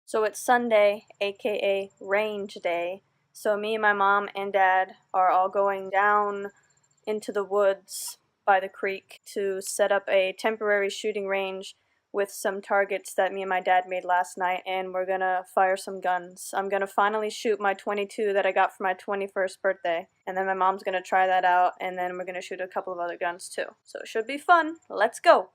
So it's Sunday, aka range day. So me and my mom and dad are all going down into the woods by the creek to set up a temporary shooting range with some targets that me and my dad made last night, and we're gonna fire some guns. I'm gonna finally shoot my 22 that I got for my 21st birthday, and then my mom's gonna try that out, and then we're gonna shoot a couple of other guns too. So it should be fun. Let's go!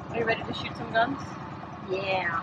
Are you ready to shoot some guns? Yeah.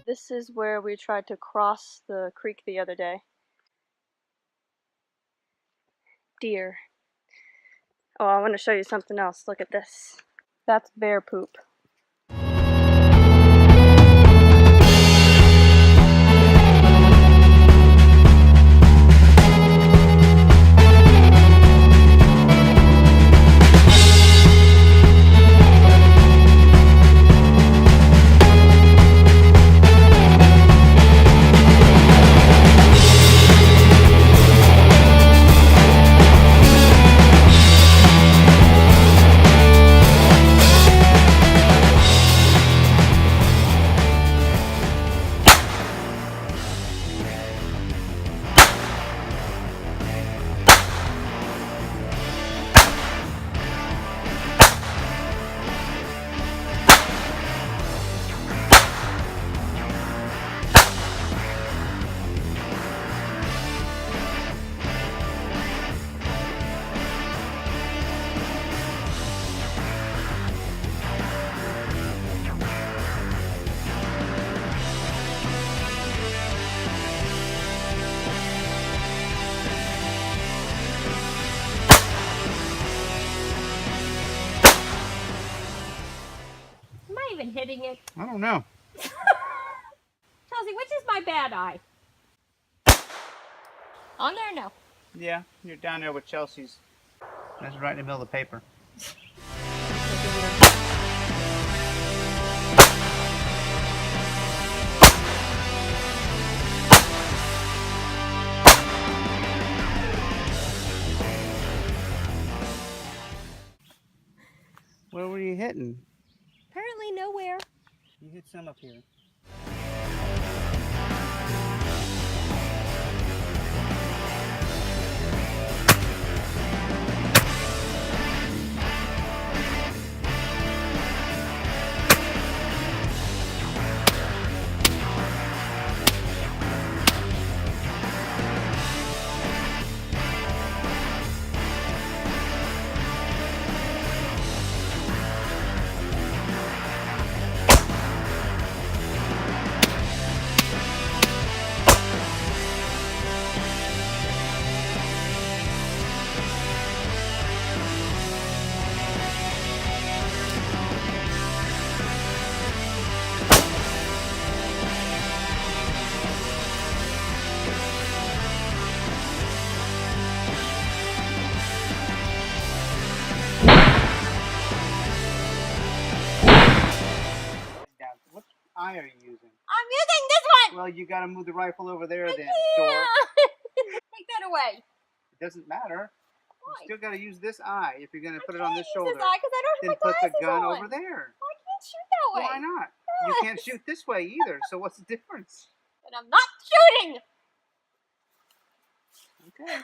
This is where we tried to cross the creek the other day. Deer. Oh, I want to show you something else. Look at this. That's bear poop. Am I even hitting it? I don't know. Chelsea, which is my bad eye? On there, no. Yeah, you're down there with Chelsea's. That's right in the middle of the paper. Where were you hitting? Apparently nowhere. You hit some up here. eye are you using? I'm using this one. Well, you got to move the rifle over there then, Yeah. dork. Take that away. It doesn't matter. Why? You still got to use this eye if you're going to put it on this Use shoulder. this eye because I don't Then have put my the glasses gun on. over there. I can't shoot that way. Why not? You can't shoot this way either. So what's the difference? And I'm not shooting. Okay.